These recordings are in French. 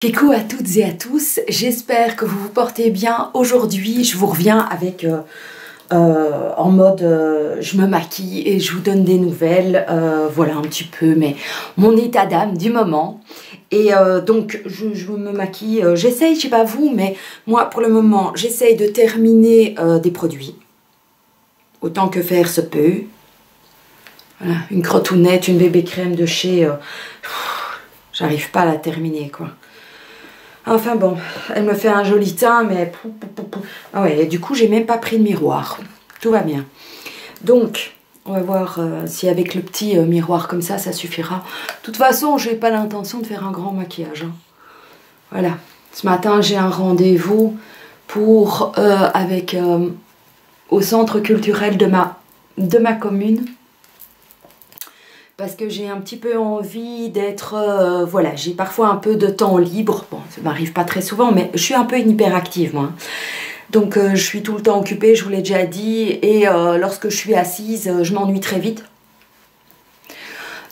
Coucou à toutes et à tous, j'espère que vous vous portez bien. Aujourd'hui, je vous reviens avec en mode je me maquille et je vous donne des nouvelles, voilà un petit peu mais mon état d'âme du moment. Et donc je me maquille, j'essaye, je sais pas vous, mais moi pour le moment j'essaye de terminer des produits, autant que faire se peut. Voilà, une crotounette, une bébé crème de chez... j'arrive pas à la terminer quoi. Enfin bon, elle me fait un joli teint, mais... Ah ouais, et du coup, j'ai même pas pris de miroir. Tout va bien. Donc, on va voir si avec le petit miroir comme ça suffira. De toute façon, je n'ai pas l'intention de faire un grand maquillage. Hein. Voilà. Ce matin, j'ai un rendez-vous pour... au centre culturel de ma commune. Parce que j'ai un petit peu envie d'être... voilà, j'ai parfois un peu de temps libre. Bon, ça m'arrive pas très souvent, mais je suis un peu une hyperactive, moi. Donc, je suis tout le temps occupée, je vous l'ai déjà dit. Et lorsque je suis assise, je m'ennuie très vite.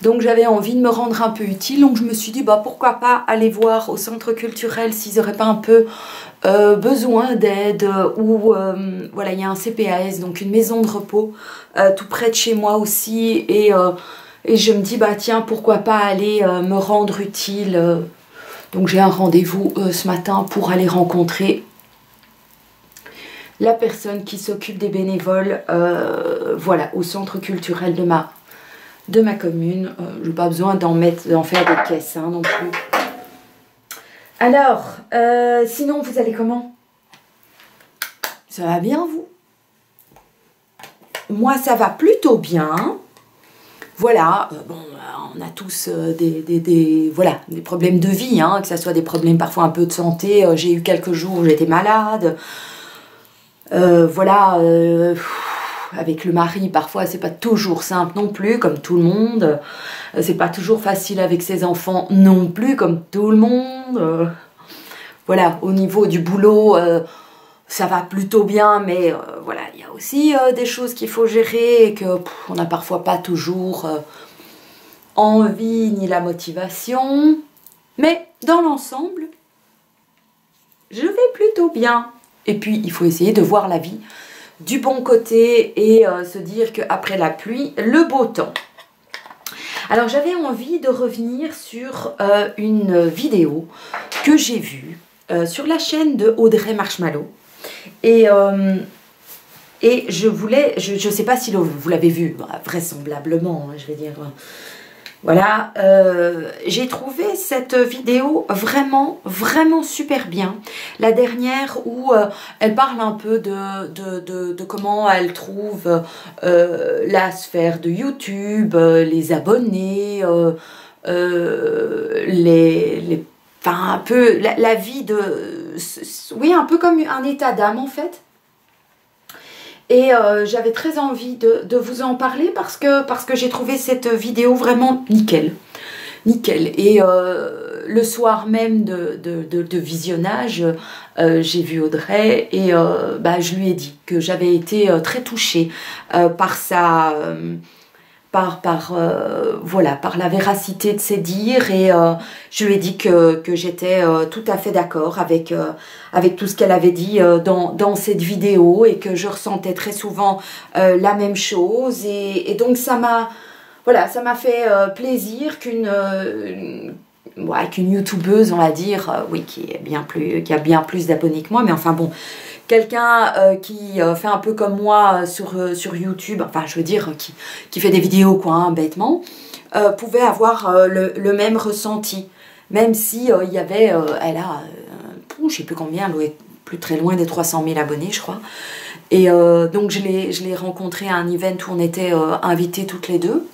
Donc, j'avais envie de me rendre un peu utile. Donc, je me suis dit, bah, pourquoi pas aller voir au centre culturel s'ils n'auraient pas un peu besoin d'aide. Ou, voilà, il y a un CPAS, donc une maison de repos, tout près de chez moi aussi. Et je me dis, bah tiens, pourquoi pas aller me rendre utile. Donc j'ai un rendez-vous ce matin pour aller rencontrer la personne qui s'occupe des bénévoles, voilà, au centre culturel de ma commune. Je n'ai pas besoin d'en faire des caisses hein, non plus. Alors, sinon vous allez comment? Ça va bien vous? Moi ça va plutôt bien. Voilà, bon, on a tous voilà, des problèmes de vie, hein, que ce soit des problèmes parfois un peu de santé. J'ai eu quelques jours où j'étais malade. Voilà, avec le mari, parfois, c'est pas toujours simple non plus, comme tout le monde. C'est pas toujours facile avec ses enfants non plus, comme tout le monde. Voilà, au niveau du boulot... ça va plutôt bien, mais voilà, il y a aussi des choses qu'il faut gérer et qu'on n'a parfois pas toujours envie ni la motivation. Mais dans l'ensemble, je vais plutôt bien. Et puis, il faut essayer de voir la vie du bon côté et se dire qu'après la pluie, le beau temps. Alors, j'avais envie de revenir sur une vidéo que j'ai vue sur la chaîne de Audrey Marshmallow. Et je voulais, je sais pas si vous l'avez vu, vraisemblablement, je vais dire, voilà, j'ai trouvé cette vidéo vraiment, vraiment super bien. La dernière où elle parle un peu de comment elle trouve la sphère de YouTube, les abonnés, enfin, un peu la vie de... Oui, un peu comme un état d'âme, en fait. Et j'avais très envie de vous en parler parce que j'ai trouvé cette vidéo vraiment nickel. Nickel. Et le soir même de visionnage, j'ai vu Audrey et bah, je lui ai dit que j'avais été très touchée par sa... voilà, par la véracité de ses dires et je lui ai dit que j'étais tout à fait d'accord avec tout ce qu'elle avait dit dans cette vidéo et que je ressentais très souvent la même chose et donc ça m'a voilà, ça m'a fait plaisir qu'une youtubeuse, on va dire, oui, qui a bien plus d'abonnés que moi, mais enfin bon, quelqu'un qui fait un peu comme moi sur YouTube, enfin je veux dire qui fait des vidéos quoi, hein, bêtement, pouvait avoir le même ressenti, même si il y avait, elle a, je sais plus combien, elle doit être plus très loin des 300 000 abonnés je crois, et donc je l'ai rencontrée à un event où on était invités toutes les deux,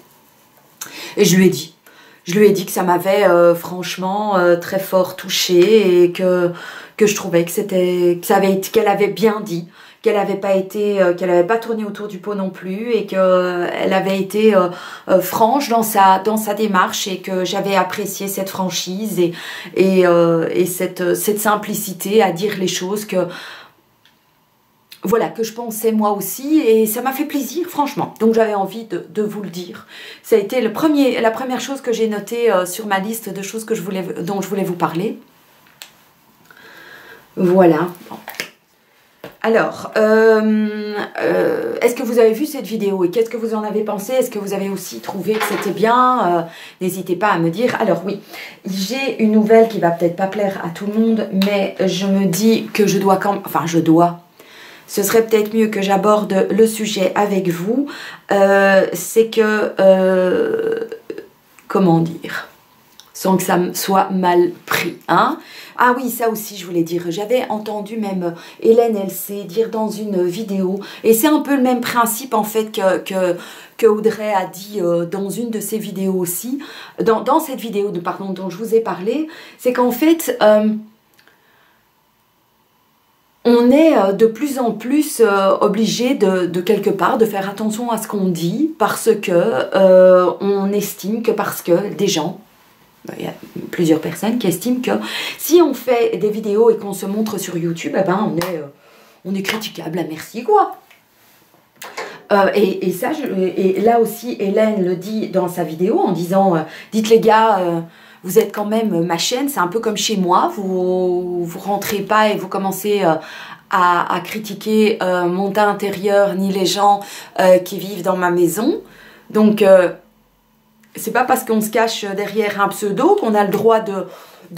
et je lui ai dit que ça m'avait franchement très fort touchée et que je trouvais qu'elle avait bien dit, qu'elle n'avait pas tourné autour du pot non plus et qu'elle avait été franche dans sa démarche et que j'avais apprécié cette franchise et cette simplicité à dire les choses voilà, que je pensais moi aussi et ça m'a fait plaisir franchement, donc j'avais envie de vous le dire. Ça a été la première chose que j'ai notée sur ma liste de choses dont je voulais vous parler. Voilà. Bon. Alors, est-ce que vous avez vu cette vidéo et qu'est-ce que vous en avez pensé? Est-ce que vous avez aussi trouvé que c'était bien? N'hésitez pas à me dire. Alors oui, j'ai une nouvelle qui va peut-être pas plaire à tout le monde, mais je me dis que je dois quand même... Enfin, je dois. Ce serait peut-être mieux que j'aborde le sujet avec vous. C'est que... comment dire? Sans que ça me soit mal pris, hein. Ah oui, ça aussi je voulais dire, j'avais entendu même Hélène LC dire dans une vidéo, et c'est un peu le même principe en fait que Audrey a dit dans une de ses vidéos aussi, dans cette vidéo pardon, dont je vous ai parlé, c'est qu'en fait, on est de plus en plus obligé de quelque part de faire attention à ce qu'on dit, parce que on estime que parce que des gens, il y a plusieurs personnes qui estiment que si on fait des vidéos et qu'on se montre sur YouTube, eh ben on est critiquable à merci quoi. Et ça, et là aussi, Hélène le dit dans sa vidéo en disant dites les gars, vous êtes quand même ma chaîne, c'est un peu comme chez moi, vous rentrez pas et vous commencez à critiquer mon teint intérieur ni les gens qui vivent dans ma maison. Donc c'est pas parce qu'on se cache derrière un pseudo qu'on a le droit de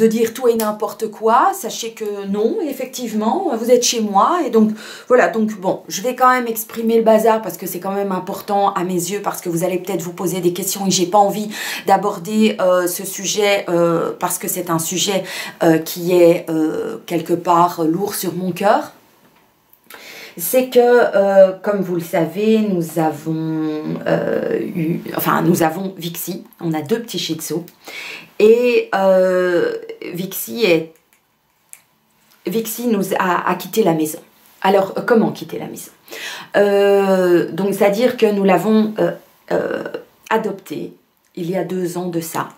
dire tout et n'importe quoi. Sachez que non, effectivement, vous êtes chez moi. Et donc, voilà, donc bon, je vais quand même exprimer le bazar parce que c'est quand même important à mes yeux, parce que vous allez peut-être vous poser des questions et j'ai pas envie d'aborder ce sujet parce que c'est un sujet qui est quelque part lourd sur mon cœur. C'est que, comme vous le savez, nous avons nous avons Vixie, on a 2 petits shih tzus, et Vixie nous a quitté la maison. Alors, comment quitter la maison? Donc, c'est-à-dire que nous l'avons adoptée il y a 2 ans de ça.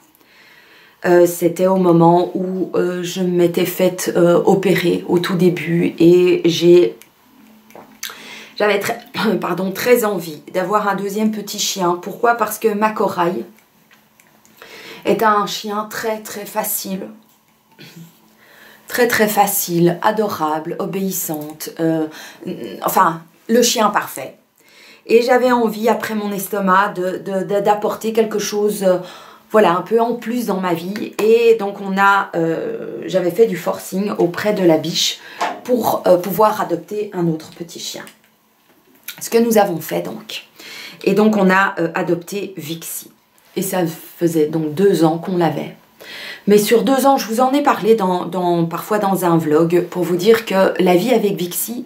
C'était au moment où je m'étais faite opérer au tout début et j'avais très envie d'avoir un 2e petit chien. Pourquoi? Parce que ma Corail est un chien très facile. Très facile, adorable, obéissante. Enfin, le chien parfait. Et j'avais envie, après mon estomac, d'apporter quelque chose... voilà, un peu en plus dans ma vie. Et donc j'avais fait du forcing auprès de la biche pour pouvoir adopter un autre petit chien. Ce que nous avons fait donc. Et donc on a adopté Vixie. Et ça faisait donc 2 ans qu'on l'avait. Mais sur 2 ans, je vous en ai parlé parfois dans un vlog pour vous dire que la vie avec Vixie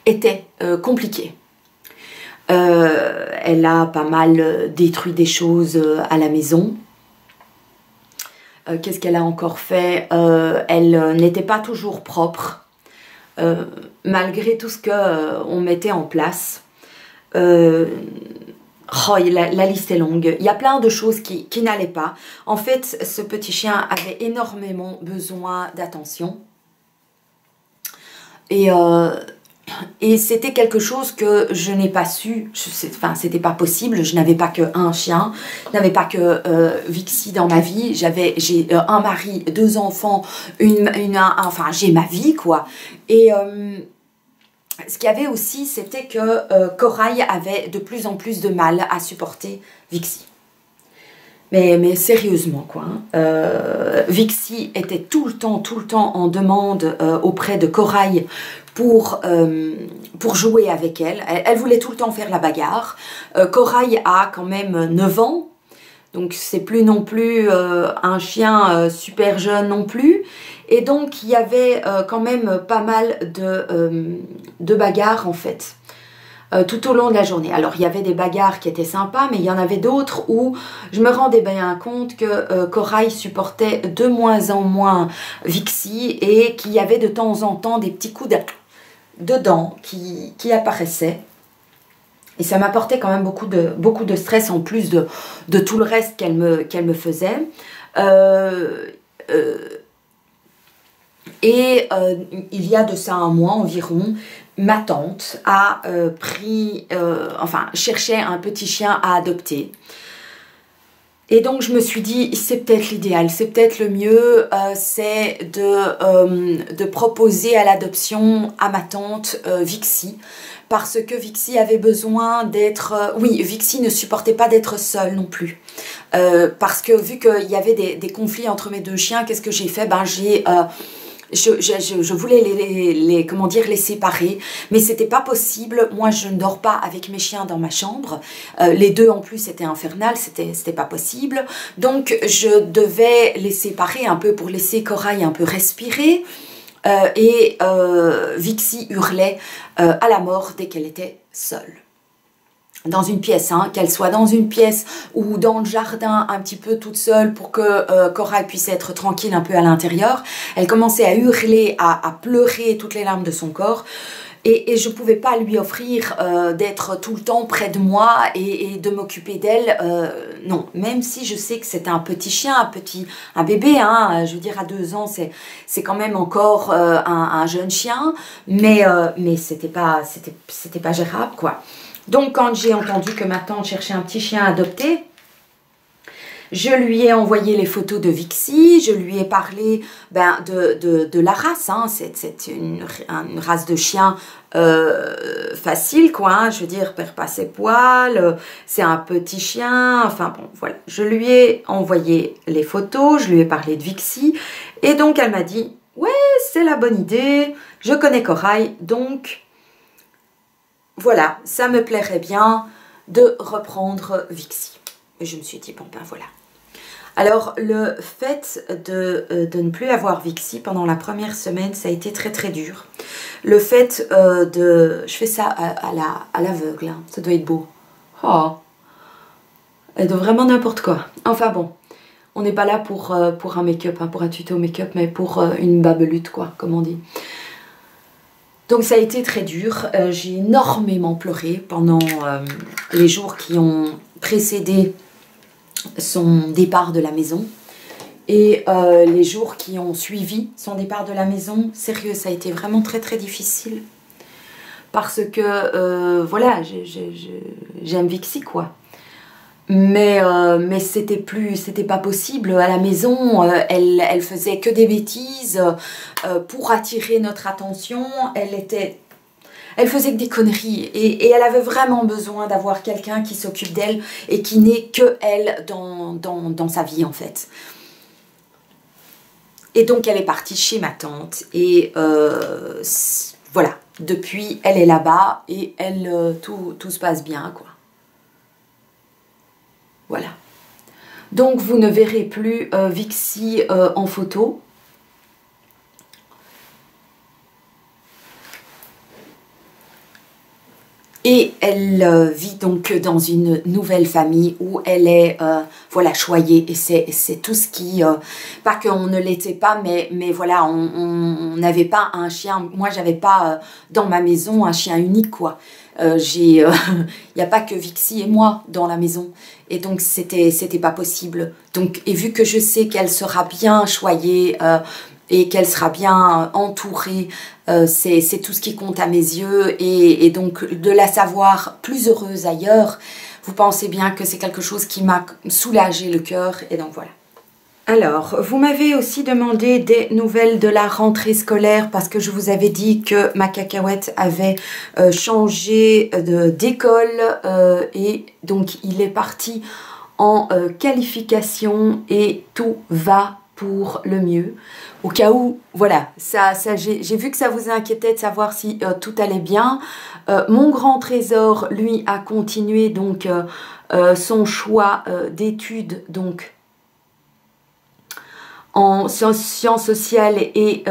était compliquée. Elle a pas mal détruit des choses à la maison. Qu'est-ce qu'elle a encore fait? Elle n'était pas toujours propre. Malgré tout ce qu'on mettait en place. Oh, la liste est longue. Il y a plein de choses qui n'allaient pas. En fait, ce petit chien avait énormément besoin d'attention. Et c'était quelque chose que je n'ai pas su. Enfin, c'était pas possible. Je n'avais pas qu'un chien. Je n'avais pas que Vixie dans ma vie. J'ai un mari, 2 enfants, enfin, j'ai ma vie, quoi. Et ce qu'il y avait aussi, c'était que Corail avait de plus en plus de mal à supporter Vixie. Mais sérieusement, quoi. Vixie était tout le temps en demande auprès de Corail pour jouer avec elle. Elle voulait tout le temps faire la bagarre. Corail a quand même 9 ans. Donc, c'est plus non plus un chien super jeune non plus. Et donc, il y avait quand même pas mal de bagarres, en fait, tout au long de la journée. Alors, il y avait des bagarres qui étaient sympas, mais il y en avait d'autres où je me rendais bien compte que Corail supportait de moins en moins Vixie et qu'il y avait de temps en temps des petits coups de dents qui apparaissaient. Et ça m'apportait quand même beaucoup de stress en plus de tout le reste qu'elle me faisait. Il y a de ça un mois environ, ma tante a cherchait un petit chien à adopter. Et donc je me suis dit, c'est peut-être l'idéal, c'est peut-être le mieux, c'est de proposer à l'adoption à ma tante Vixie. Parce que Vixie avait besoin d'être... oui, Vixie ne supportait pas d'être seule non plus. Parce que vu qu'il y avait des conflits entre mes deux chiens, qu'est-ce que j'ai fait? Ben je voulais comment dire, les séparer, mais c'était pas possible. Moi, je ne dors pas avec mes chiens dans ma chambre. Les deux en plus c'était infernal, c'était pas possible. Donc je devais les séparer un peu pour laisser Corail un peu respirer. Vixie hurlait à la mort dès qu'elle était seule. Dans une pièce, hein, qu'elle soit dans une pièce ou dans le jardin un petit peu toute seule pour que Corail puisse être tranquille un peu à l'intérieur. Elle commençait à hurler, à pleurer toutes les larmes de son corps. Et je ne pouvais pas lui offrir d'être tout le temps près de moi et de m'occuper d'elle. Non, même si je sais que c'était un petit chien, un bébé, hein, je veux dire à 2 ans, c'est quand même encore un jeune chien, mais c'était pas gérable, quoi. Donc quand j'ai entendu que ma tante cherchait un petit chien à adopter, je lui ai envoyé les photos de Vixie, je lui ai parlé de la race, hein. C'est une race de chien facile, quoi, hein. Je veux dire, perd pas ses poils, c'est un petit chien, enfin bon, voilà. Je lui ai envoyé les photos, je lui ai parlé de Vixie, et donc elle m'a dit, ouais, c'est la bonne idée, je connais Corail, donc voilà, ça me plairait bien de reprendre Vixie. Et je me suis dit, bon ben voilà. Alors, le fait de ne plus avoir Vixie pendant la première semaine, ça a été très très dur. Le fait de... Je fais ça à l'aveugle, hein. Ça doit être beau. Oh, de vraiment n'importe quoi. Enfin bon, on n'est pas là pour un make-up, hein, pour un tuto make-up, mais pour une babelute, quoi, comme on dit. Donc ça a été très dur. J'ai énormément pleuré pendant les jours qui ont précédé son départ de la maison. Et les jours qui ont suivi son départ de la maison, sérieux, ça a été vraiment très très difficile. Parce que, voilà, j'aime Vixie, quoi. Mais c'était pas possible. À la maison, elle faisait que des bêtises pour attirer notre attention. Elle faisait que des conneries et elle avait vraiment besoin d'avoir quelqu'un qui s'occupe d'elle et qui n'est que elle dans sa vie, en fait. Et donc elle est partie chez ma tante et voilà, depuis elle est là-bas et tout se passe bien, quoi. Voilà. Donc vous ne verrez plus Vixie en photo. Et elle vit donc dans une nouvelle famille où elle est voilà, choyée. Et c'est tout ce qui... pas qu'on ne l'était pas, mais voilà, on n'avait pas un chien. Moi, j'avais pas dans ma maison un chien unique, quoi. Il n'y a pas que Vixie et moi dans la maison. Et donc, c'était pas possible. Donc, et vu que je sais qu'elle sera bien choyée... et qu'elle sera bien entourée, c'est tout ce qui compte à mes yeux, et donc de la savoir plus heureuse ailleurs, vous pensez bien que c'est quelque chose qui m'a soulagé le cœur, et donc voilà. Alors, vous m'avez aussi demandé des nouvelles de la rentrée scolaire parce que je vous avais dit que ma cacahuète avait changé d'école et donc il est parti en qualification et tout va pour le mieux. Au cas où, voilà, j'ai vu que ça vous inquiétait de savoir si tout allait bien. Mon grand trésor, lui, a continué donc son choix d'études donc en sciences sociales et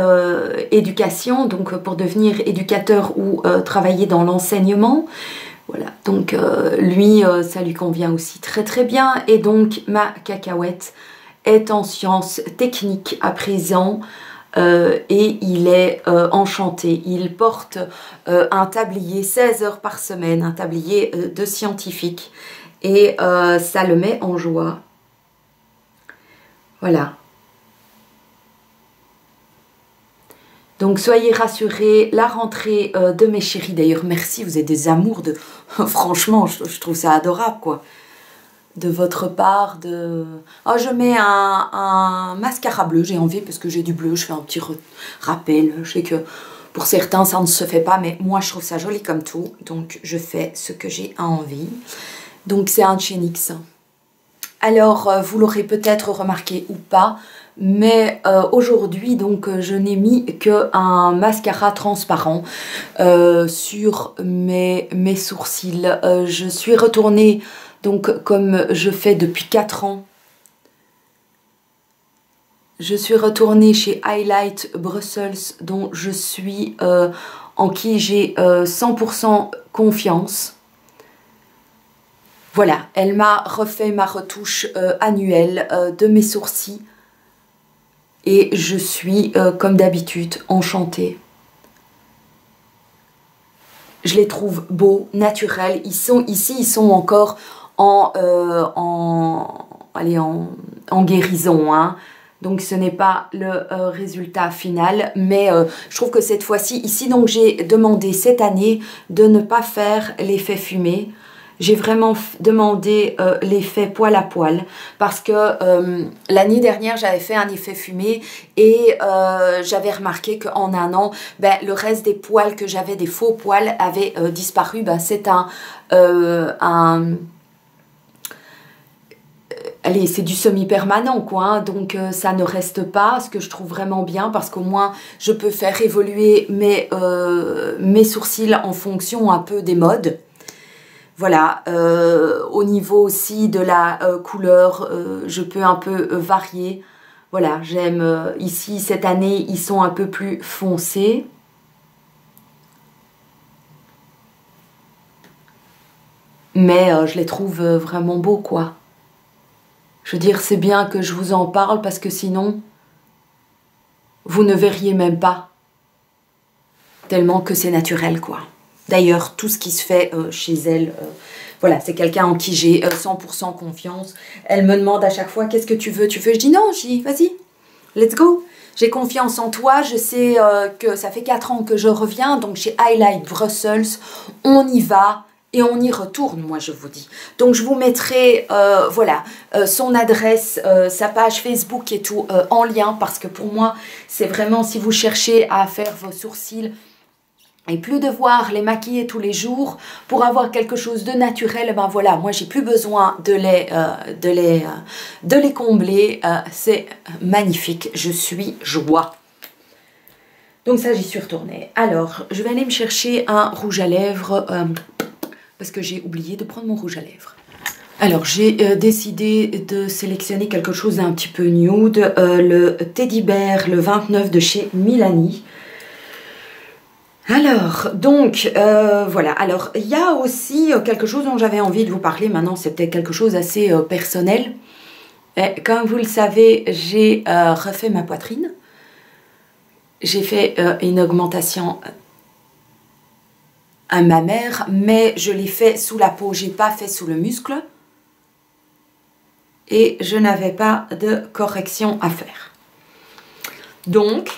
éducation, donc pour devenir éducateur ou travailler dans l'enseignement. Voilà, donc lui, ça lui convient aussi très très bien. Et donc ma cacahuète est en sciences techniques à présent et il est enchanté. Il porte un tablier 16 heures par semaine, un tablier de scientifique et ça le met en joie. Voilà. Donc soyez rassurés, la rentrée de mes chéris, d'ailleurs merci, vous êtes des amours de... Franchement, je trouve ça adorable, quoi. de votre part de... Oh, je mets un mascara bleu, j'ai envie parce que j'ai du bleu, je fais un petit rappel. Je sais que pour certains ça ne se fait pas, mais moi je trouve ça joli comme tout, donc je fais ce que j'ai envie. Donc c'est un de chez NYX. Alors vous l'aurez peut-être remarqué ou pas, mais aujourd'hui donc je n'ai mis qu'un mascara transparent sur mes sourcils. Je suis retournée donc comme je fais depuis 4 ans, je suis retournée chez Highlight Brussels, dont je suis en qui j'ai 100% confiance. Voilà, elle m'a refait ma retouche annuelle de mes sourcils et je suis comme d'habitude enchantée. Je les trouve beaux, naturels. Ici, ils sont encore en guérison, hein. Donc ce n'est pas le résultat final, mais je trouve que cette fois-ci, ici donc j'ai demandé cette année de ne pas faire l'effet fumé. J'ai vraiment demandé l'effet poil à poil parce que l'année dernière j'avais fait un effet fumé et j'avais remarqué qu'en un an le reste des poils que j'avais, des faux poils, avaient disparu. C'est allez, c'est du semi-permanent quoi, hein, donc ça ne reste pas, ce que je trouve vraiment bien parce qu'au moins je peux faire évoluer mes sourcils en fonction un peu des modes. Voilà, au niveau aussi de la couleur, je peux un peu varier. Voilà, j'aime ici cette année, ils sont un peu plus foncés. Mais je les trouve vraiment beaux quoi. Je veux dire, c'est bien que je vous en parle parce que sinon, vous ne verriez même pas. Tellement que c'est naturel quoi. D'ailleurs, tout ce qui se fait chez elle, voilà, c'est quelqu'un en qui j'ai 100% confiance. Elle me demande à chaque fois, qu'est-ce que tu veux? Je dis non, je dis, vas-y, let's go. J'ai confiance en toi, je sais que ça fait 4 ans que je reviens, donc chez Highlight Brussels, on y va et on y retourne, moi je vous dis. Donc je vous mettrai, voilà, son adresse, sa page Facebook et tout en lien, parce que pour moi, c'est vraiment, si vous cherchez à faire vos sourcils, et plus devoir les maquiller tous les jours pour avoir quelque chose de naturel, ben voilà, moi j'ai plus besoin de les combler, c'est magnifique, je suis joie. Donc ça, j'y suis retournée. Alors, je vais aller me chercher un rouge à lèvres, parce que j'ai oublié de prendre mon rouge à lèvres. Alors, j'ai décidé de sélectionner quelque chose d'un petit peu nude, le Teddy Bear, le 29 de chez Milani. Alors, donc, voilà. Alors, il y a aussi quelque chose dont j'avais envie de vous parler. Maintenant, c'est peut-être quelque chose assez personnel. Et, comme vous le savez, j'ai refait ma poitrine. J'ai fait une augmentation à ma mère, mais je l'ai fait sous la peau. J'ai pas fait sous le muscle. Et je n'avais pas de correction à faire. Donc...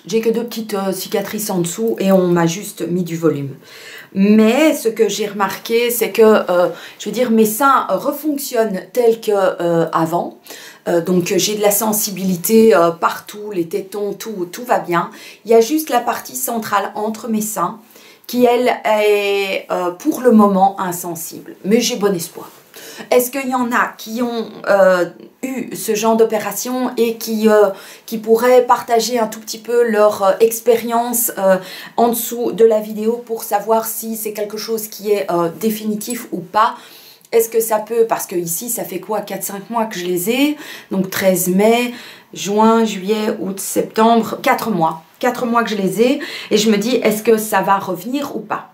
j'ai que 2 petites cicatrices en dessous et on m'a juste mis du volume. Mais ce que j'ai remarqué, c'est que, je veux dire, mes seins refonctionnent tels qu'avant. Donc j'ai de la sensibilité partout, les tétons, tout va bien. Il y a juste la partie centrale entre mes seins qui, elle, est pour le moment insensible. Mais j'ai bon espoir. Est-ce qu'il y en a qui ont eu ce genre d'opération et qui pourraient partager un tout petit peu leur expérience en dessous de la vidéo pour savoir si c'est quelque chose qui est définitif ou pas? Est-ce que ça peut, parce que ici ça fait quoi, 4-5 mois que je les ai, donc 13 mai, juin, juillet, août, septembre, 4 mois. 4 mois que je les ai et je me dis, est-ce que ça va revenir ou pas?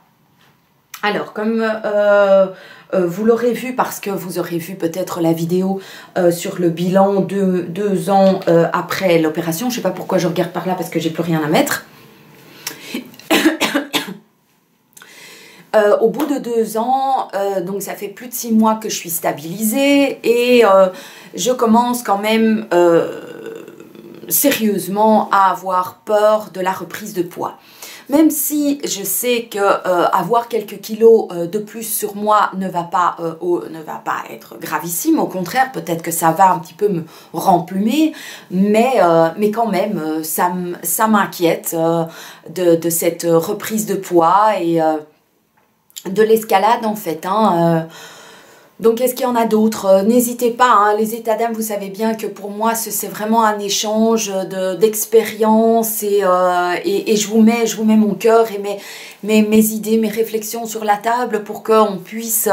Alors, comme vous l'aurez vu, parce que vous aurez vu peut-être la vidéo sur le bilan de 2 ans après l'opération. Je ne sais pas pourquoi je regarde par là, parce que j'ai plus rien à mettre. Au bout de 2 ans, donc ça fait plus de 6 mois que je suis stabilisée et je commence quand même sérieusement à avoir peur de la reprise de poids. Même si je sais que avoir quelques kilos de plus sur moi ne va pas être gravissime, au contraire, peut-être que ça va un petit peu me remplumer, mais quand même, ça m'inquiète de cette reprise de poids et de l'escalade en fait, hein. Donc, est-ce qu'il y en a d'autres? N'hésitez pas, hein, les états d'âme, vous savez bien que pour moi, c'est vraiment un échange d'expérience et je vous mets mon cœur et mes idées, mes réflexions sur la table pour qu'on puisse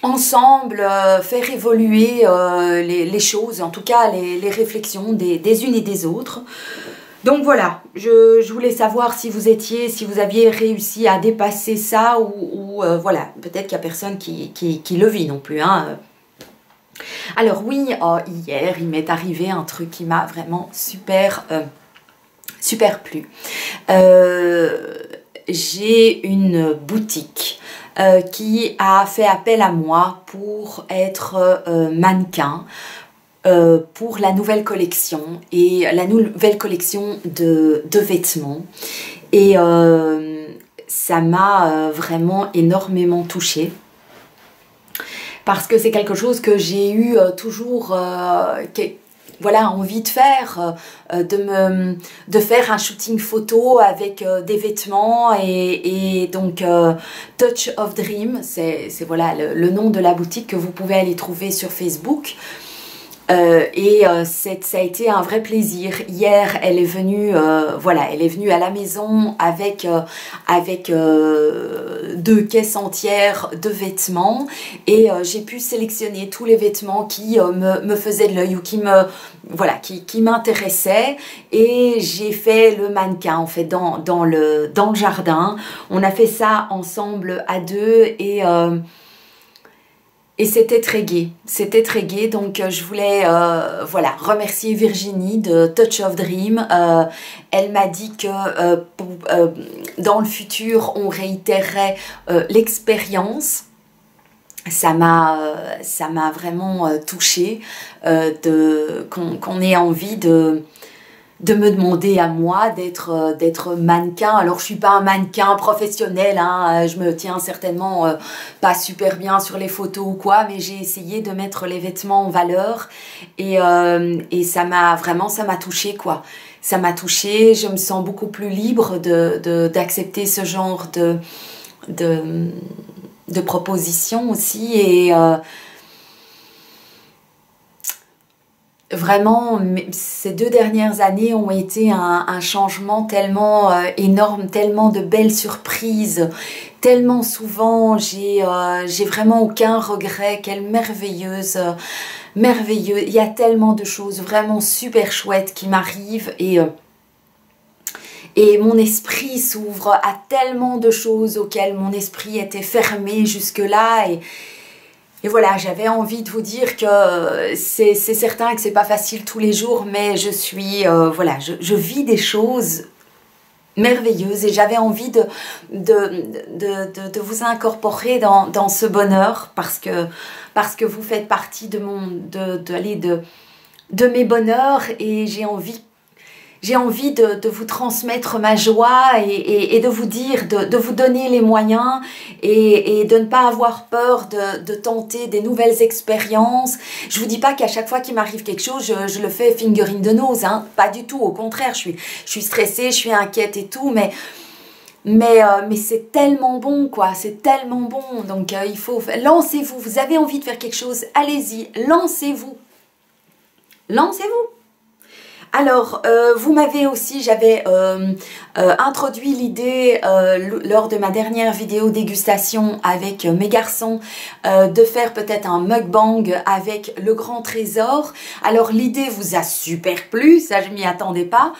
ensemble faire évoluer les choses, en tout cas les réflexions des unes et des autres. Donc voilà, je voulais savoir si vous aviez réussi à dépasser ça ou voilà, peut-être qu'il n'y a personne qui le vit non plus, hein. Alors oui, hier, il m'est arrivé un truc qui m'a vraiment super plu. J'ai une boutique qui a fait appel à moi pour être mannequin. Pour la nouvelle collection et la nouvelle collection de vêtements et ça m'a vraiment énormément touchée parce que c'est quelque chose que j'ai eu toujours voilà, envie de faire, de faire un shooting photo avec des vêtements et donc Touch of Dream, c'est voilà le nom de la boutique que vous pouvez aller trouver sur Facebook. Ça a été un vrai plaisir. Hier, elle est venue, voilà, elle est venue à la maison avec 2 caisses entières de vêtements et j'ai pu sélectionner tous les vêtements qui me faisaient de l'œil ou qui m'intéressaient et j'ai fait le mannequin en fait dans le jardin. On a fait ça ensemble à 2 et c'était très gai, donc je voulais voilà, remercier Virginie de Touch of Dream. Elle m'a dit que dans le futur, on réitérerait l'expérience. Ça m'a vraiment touchée qu'on ait envie de me demander à moi d'être mannequin. Alors je suis pas un mannequin professionnel, hein, je me tiens certainement pas super bien sur les photos ou quoi, mais j'ai essayé de mettre les vêtements en valeur et ça m'a touchée quoi. Ça m'a touchée, je me sens beaucoup plus libre d'accepter ce genre de propositions aussi et vraiment, ces 2 dernières années ont été un changement tellement énorme, tellement de belles surprises, tellement souvent, j'ai vraiment aucun regret, quelle merveilleuse, il y a tellement de choses vraiment super chouettes qui m'arrivent et mon esprit s'ouvre à tellement de choses auxquelles mon esprit était fermé jusque-là et voilà, j'avais envie de vous dire que c'est certain que c'est pas facile tous les jours, mais je suis, voilà, je vis des choses merveilleuses et j'avais envie de vous incorporer dans ce bonheur parce que vous faites partie de mes bonheurs et j'ai envie de vous transmettre ma joie et de vous dire, de vous donner les moyens et de ne pas avoir peur de tenter des nouvelles expériences. Je vous dis pas qu'à chaque fois qu'il m'arrive quelque chose, je le fais finger in the nose, hein, pas du tout, au contraire, je suis stressée, je suis inquiète et tout, mais c'est tellement bon quoi, c'est tellement bon, donc il faut, lancez-vous, vous avez envie de faire quelque chose, allez-y, lancez-vous. Alors, vous m'avez aussi, j'avais introduit l'idée lors de ma dernière vidéo dégustation avec mes garçons de faire peut-être un mukbang avec le grand trésor. Alors, l'idée vous a super plu, ça je m'y attendais pas.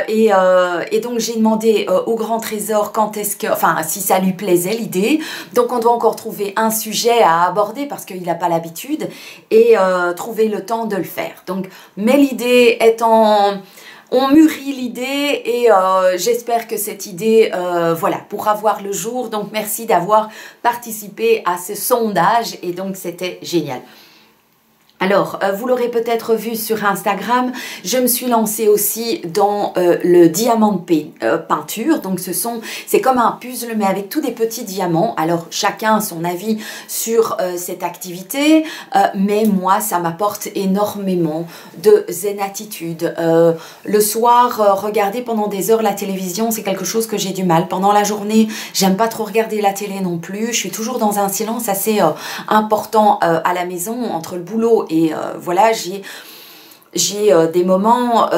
Et donc j'ai demandé au grand trésor si ça lui plaisait l'idée. Donc on doit encore trouver un sujet à aborder parce qu'il n'a pas l'habitude et trouver le temps de le faire. Donc, mais l'idée étant, on mûrit l'idée et j'espère que cette idée voilà, pourra voir le jour. Donc merci d'avoir participé à ce sondage et donc c'était génial. Alors, vous l'aurez peut-être vu sur Instagram, je me suis lancée aussi dans le diamant peinture. Donc, c'est comme un puzzle, mais avec tous des petits diamants. Alors, chacun a son avis sur cette activité, mais moi, ça m'apporte énormément de zénitude. Le soir, regarder pendant des heures la télévision, c'est quelque chose que j'ai du mal. Pendant la journée, j'aime pas trop regarder la télé non plus. Je suis toujours dans un silence assez important à la maison, entre le boulot et voilà, j'ai des moments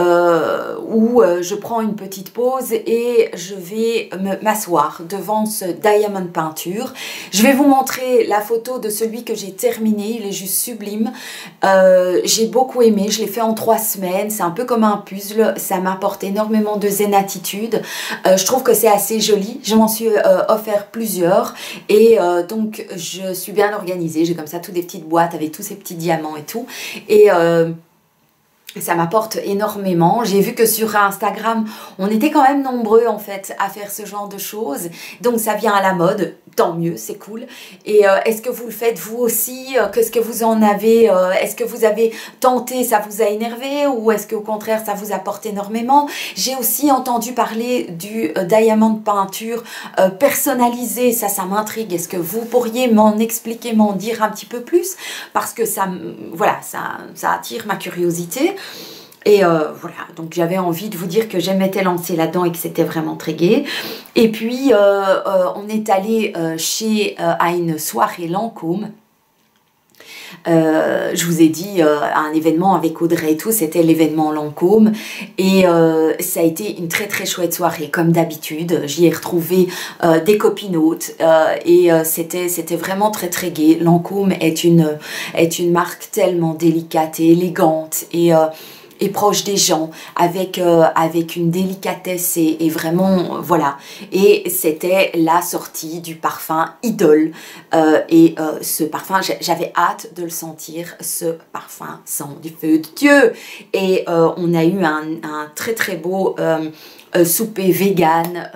où je prends une petite pause et je vais m'asseoir devant ce diamond peinture. Je vais vous montrer la photo de celui que j'ai terminé, il est juste sublime. J'ai beaucoup aimé, je l'ai fait en 3 semaines, c'est un peu comme un puzzle, ça m'apporte énormément de zénitude. Je trouve que c'est assez joli, je m'en suis offert plusieurs et donc je suis bien organisée, j'ai comme ça toutes des petites boîtes avec tous ces petits diamants et tout. Et ça m'apporte énormément. J'ai vu que sur Instagram, on était quand même nombreux en fait à faire ce genre de choses. Donc ça vient à la mode, tant mieux, c'est cool. Et est-ce que vous le faites vous aussi? Qu'est-ce que vous en avez? Est-ce que vous avez tenté, ça vous a énervé? Ou est-ce qu'au contraire, ça vous apporte énormément? J'ai aussi entendu parler du diamant peinture personnalisé. Ça m'intrigue. Est-ce que vous pourriez m'en expliquer, m'en dire un petit peu plus? Parce que voilà, ça attire ma curiosité. Et voilà, donc j'avais envie de vous dire que j'aimais lancer là-dedans et que c'était vraiment très gai. Et puis, on est allé à une soirée Lancôme. Je vous ai dit un événement avec Audrey et tout, c'était l'événement Lancôme et ça a été une très très chouette soirée comme d'habitude. J'y ai retrouvé des copinotes et c'était vraiment très très gai. Lancôme est une marque tellement délicate et élégante et proche des gens, avec une délicatesse et vraiment, voilà. Et c'était la sortie du parfum Idole. Ce parfum, j'avais hâte de le sentir, ce parfum sent du feu de Dieu. Et on a eu un très très beau souper vegan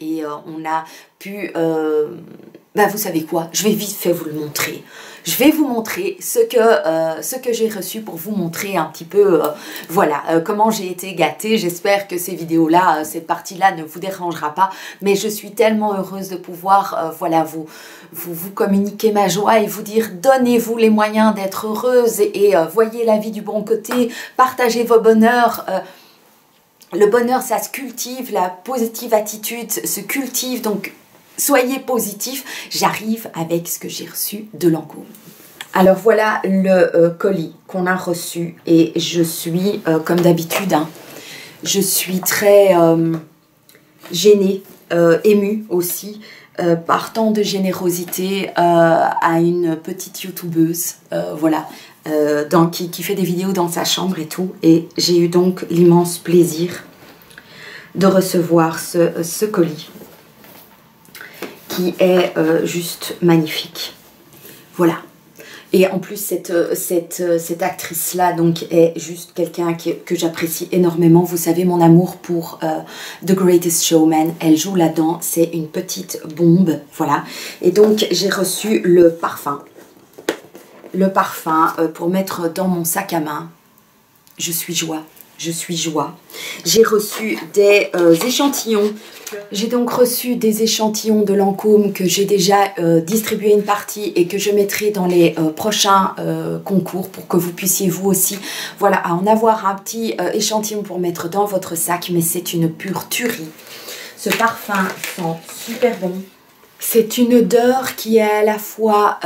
et on a pu... vous savez quoi, je vais vite fait vous le montrer. Je vais vous montrer ce que j'ai reçu pour vous montrer un petit peu, voilà, comment j'ai été gâtée. J'espère que ces vidéos-là, cette partie-là ne vous dérangera pas. Mais je suis tellement heureuse de pouvoir, voilà, vous communiquer ma joie et vous dire, donnez-vous les moyens d'être heureuse et voyez la vie du bon côté, partagez vos bonheurs. Le bonheur, ça se cultive, la positive attitude se cultive, donc... Soyez positifs, j'arrive avec ce que j'ai reçu de Lancôme. Alors voilà le colis qu'on a reçu et je suis, comme d'habitude, hein, je suis très gênée, émue aussi, par tant de générosité à une petite youtubeuse, voilà, qui fait des vidéos dans sa chambre et tout. Et j'ai eu donc l'immense plaisir de recevoir ce colis. Qui est juste magnifique. Voilà. Et en plus, cette actrice-là donc est juste quelqu'un que j'apprécie énormément. Vous savez, mon amour pour The Greatest Showman, elle joue là-dedans. C'est une petite bombe, voilà. Et donc, j'ai reçu le parfum. Le parfum pour mettre dans mon sac à main. Je suis joie. Je suis joie. J'ai reçu des échantillons. J'ai donc reçu des échantillons de Lancôme que j'ai déjà distribué une partie et que je mettrai dans les prochains concours pour que vous puissiez vous aussi, voilà, en avoir un petit échantillon pour mettre dans votre sac. Mais c'est une pure tuerie. Ce parfum sent super bon. C'est une odeur qui est à la fois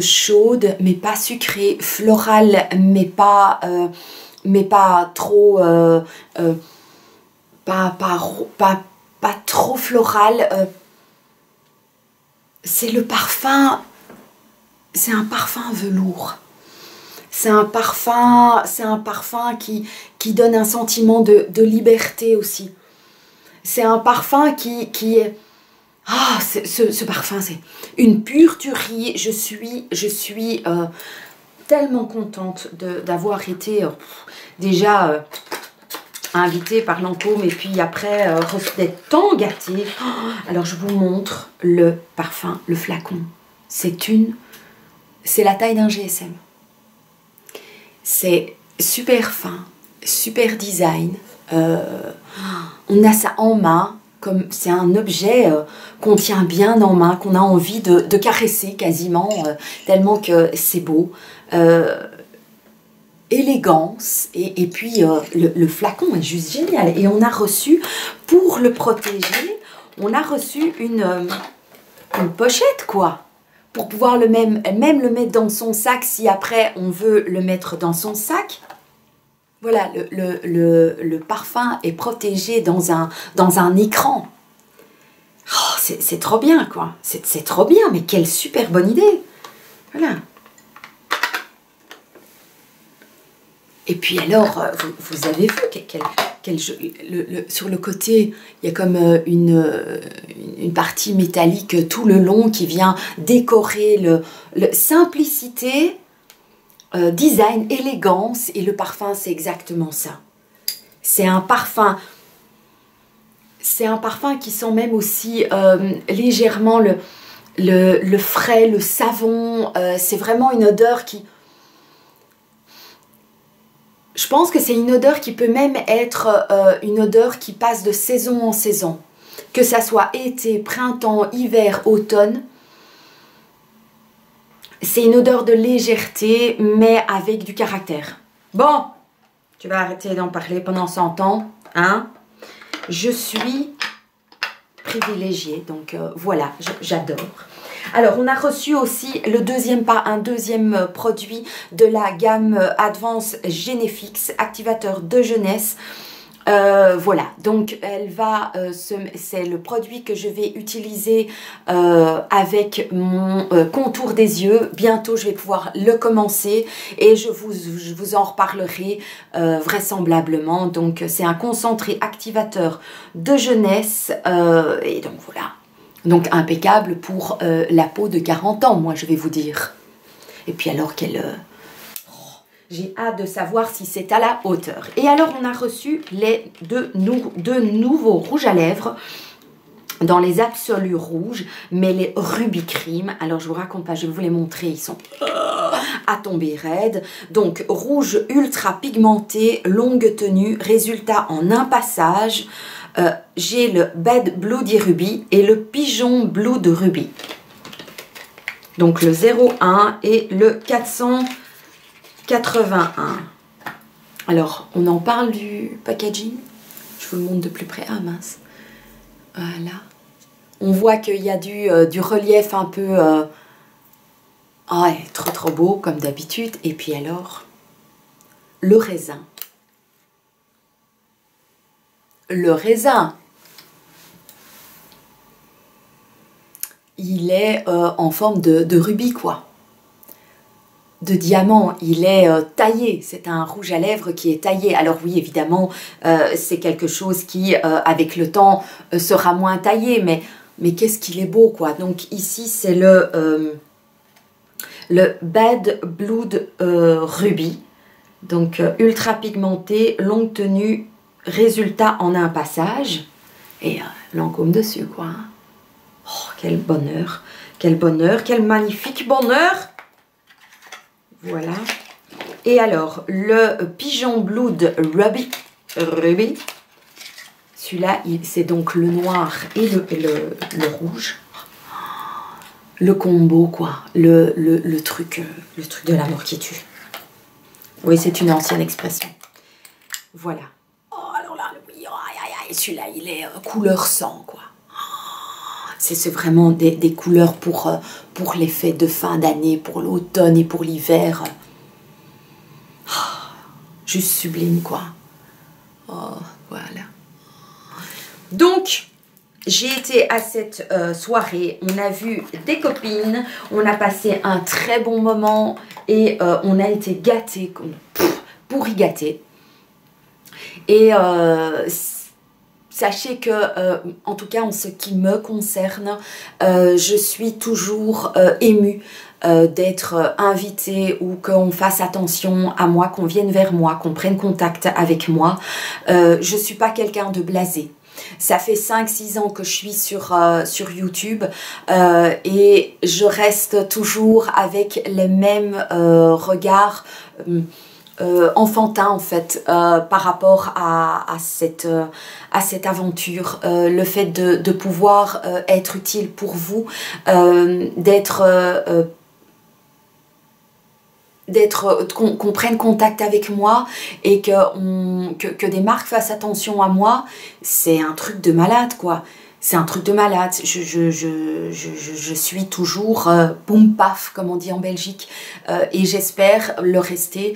chaude mais pas sucrée, florale mais pas trop pas trop floral. C'est le parfum, c'est un parfum velours. C'est un parfum qui donne un sentiment de liberté aussi. C'est un parfum qui est... Ah, ce parfum, c'est une pure tuerie. Je suis tellement contente d'avoir été déjà invitée par Lancôme et puis après d'être tant gâtée. Alors je vous montre le parfum, le flacon. C'est la taille d'un GSM. C'est super fin, super design. On a ça en main, comme c'est un objet qu'on tient bien en main, qu'on a envie de caresser quasiment, tellement que c'est beau. Élégance, et puis le flacon est juste génial. Et on a reçu, pour le protéger, on a reçu une pochette, quoi. Pour pouvoir même le mettre dans son sac si après on veut le mettre dans son sac. Voilà, le parfum est protégé dans un écran. Oh, c'est trop bien, quoi. C'est trop bien, mais quelle super bonne idée. Voilà. Et puis alors, vous avez vu sur le côté, il y a comme une partie métallique tout le long qui vient décorer le simplicité, design, élégance, et le parfum, c'est exactement ça. C'est un parfum qui sent même aussi légèrement le frais, le savon. C'est vraiment une odeur qui... Je pense que c'est une odeur qui peut même être une odeur qui passe de saison en saison. Que ça soit été, printemps, hiver, automne. C'est une odeur de légèreté, mais avec du caractère. Bon, tu vas arrêter d'en parler pendant 100 ans, hein? Je suis privilégiée, donc voilà, j'adore. Alors, on a reçu aussi un deuxième produit de la gamme Advance Genefix, activateur de jeunesse. Voilà, donc c'est le produit que je vais utiliser avec mon contour des yeux. Bientôt, je vais pouvoir le commencer et je vous en reparlerai vraisemblablement. Donc, c'est un concentré activateur de jeunesse et donc voilà. Donc impeccable pour la peau de 40 ans, moi je vais vous dire. Et puis alors j'ai hâte de savoir si c'est à la hauteur. Et alors on a reçu les deux nouveaux rouges à lèvres dans les absolus rouges, mais les Ruby Cream. Alors je vous raconte pas, je vais vous les montrer, ils sont à tomber raide. Donc rouge ultra pigmenté, longue tenue, résultat en un passage. J'ai le Bad Bloody Ruby et le Pigeon Blood Ruby. Donc le 01 et le 481. Alors, on en parle du packaging. Je vous le montre de plus près. Ah mince. Voilà. On voit qu'il y a du relief un peu... ouais, trop beau comme d'habitude. Et puis alors, le raisin. Le raisin, il est en forme de rubis, quoi. De diamant, il est taillé. C'est un rouge à lèvres qui est taillé. Alors oui, évidemment, c'est quelque chose qui, avec le temps, sera moins taillé. Mais qu'est-ce qu'il est beau, quoi. Donc ici, c'est le Bad Blood Ruby. Donc ultra pigmenté, longue tenue. Résultat en un passage et l'encôme dessus, quoi. Oh, quel bonheur, quel magnifique bonheur. Voilà. Et alors, le Pigeon Blood Ruby. Celui-là, c'est donc le noir et le rouge. Le combo, quoi. Le truc de la mort qui tue. Oui, c'est une ancienne expression. Voilà. Et celui-là, il est couleur sang, quoi. C'est vraiment des couleurs pour les fêtes de fin d'année, pour l'automne et pour l'hiver. Juste sublime, quoi. Oh, voilà. Donc, j'ai été à cette soirée. On a vu des copines. On a passé un très bon moment. Et on a été gâtés, pour y gâter. Et... sachez que, en tout cas en ce qui me concerne, je suis toujours émue d'être invitée ou qu'on fasse attention à moi, qu'on vienne vers moi, qu'on prenne contact avec moi. Je ne suis pas quelqu'un de blasé. Ça fait 5-6 ans que je suis sur YouTube et je reste toujours avec les mêmes regards enfantin en fait par rapport à cette aventure, le fait de pouvoir être utile pour vous, qu'on prenne contact avec moi et que des marques fassent attention à moi, c'est un truc de malade quoi. C'est un truc de malade. Je suis toujours boum paf, comme on dit en Belgique, et j'espère le rester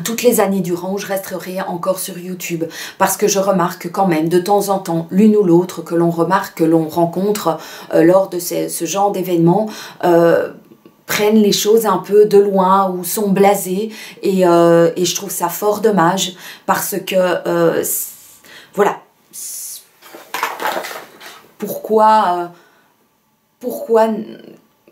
toutes les années durant où je resterai encore sur YouTube, parce que je remarque quand même de temps en temps l'une ou l'autre que l'on remarque, que l'on rencontre lors de ce genre d'événements, prennent les choses un peu de loin ou sont blasés, et je trouve ça fort dommage parce que voilà, pourquoi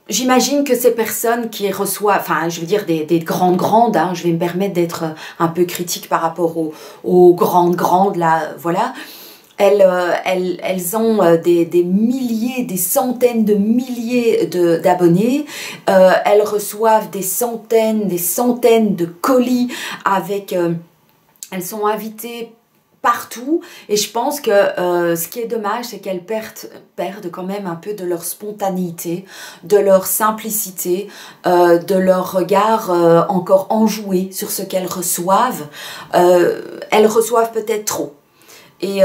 j'imagine que ces personnes qui reçoivent, enfin je veux dire des grandes, hein, je vais me permettre d'être un peu critique par rapport aux grandes là, voilà. Elles ont des milliers, des centaines de milliers d'abonnés. Elles reçoivent des centaines de colis avec... elles sont invitées partout, et je pense que ce qui est dommage, c'est qu'elles perdent quand même un peu de leur spontanéité, de leur simplicité, de leur regard encore enjoué sur ce qu'elles reçoivent. Elles reçoivent peut-être trop. Et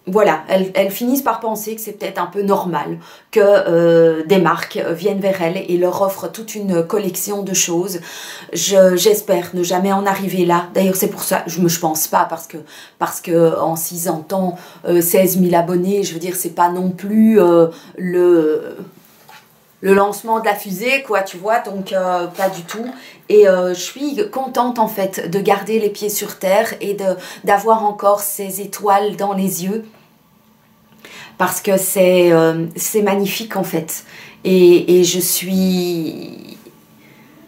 voilà, elles finissent par penser que c'est peut-être un peu normal que des marques viennent vers elles et leur offrent toute une collection de choses. J'espère ne jamais en arriver là. D'ailleurs, c'est pour ça, je pense pas, parce que en 6 ans, 16 000 abonnés, je veux dire, c'est pas non plus le lancement de la fusée, quoi, tu vois, donc pas du tout. Et je suis contente, en fait, de garder les pieds sur terre et d'avoir encore ces étoiles dans les yeux, parce que c'est magnifique, en fait. Et je suis...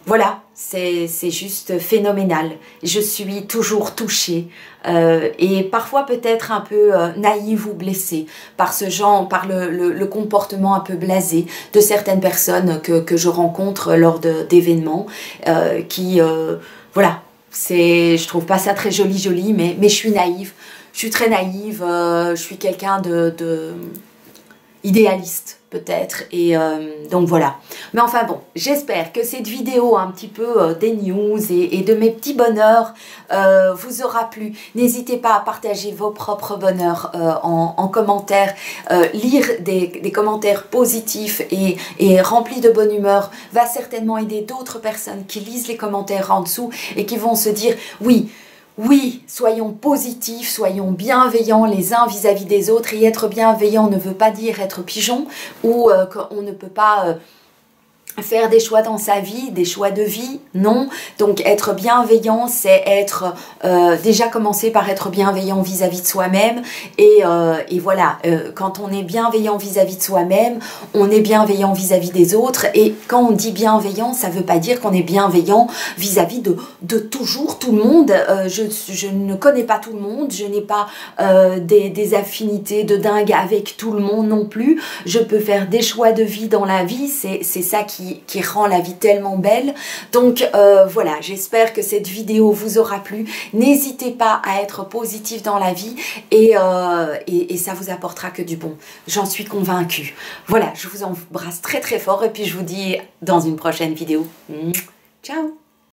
Voilà, c'est juste phénoménal. Je suis toujours touchée et parfois peut-être un peu naïve ou blessée par ce genre, par le comportement un peu blasé de certaines personnes que je rencontre lors d'événements qui, voilà, je trouve pas ça très joli, mais je suis naïve. Je suis très naïve, je suis quelqu'un idéaliste peut-être, et donc voilà. Mais enfin bon, j'espère que cette vidéo un petit peu des news et de mes petits bonheurs vous aura plu. N'hésitez pas à partager vos propres bonheurs en commentaire. Lire des commentaires positifs et remplis de bonne humeur va certainement aider d'autres personnes qui lisent les commentaires en dessous et qui vont se dire oui, soyons positifs, soyons bienveillants les uns vis-à-vis des autres. Et être bienveillant ne veut pas dire être pigeon, ou qu'on ne peut pas faire des choix dans sa vie, des choix de vie, non. Donc être bienveillant, c'est être déjà commencer par être bienveillant vis-à-vis de soi-même, et voilà, quand on est bienveillant vis-à-vis de soi-même, on est bienveillant vis-à-vis des autres. Et quand on dit bienveillant, ça veut pas dire qu'on est bienveillant vis-à-vis de toujours tout le monde. Je ne connais pas tout le monde, je n'ai pas des affinités de dingue avec tout le monde non plus. Je peux faire des choix de vie dans la vie, c'est ça qui rend la vie tellement belle. Donc voilà, j'espère que cette vidéo vous aura plu. N'hésitez pas à être positif dans la vie, et ça vous apportera que du bon. J'en suis convaincue. Voilà, je vous embrasse très très fort, et puis je vous dis dans une prochaine vidéo. Ciao!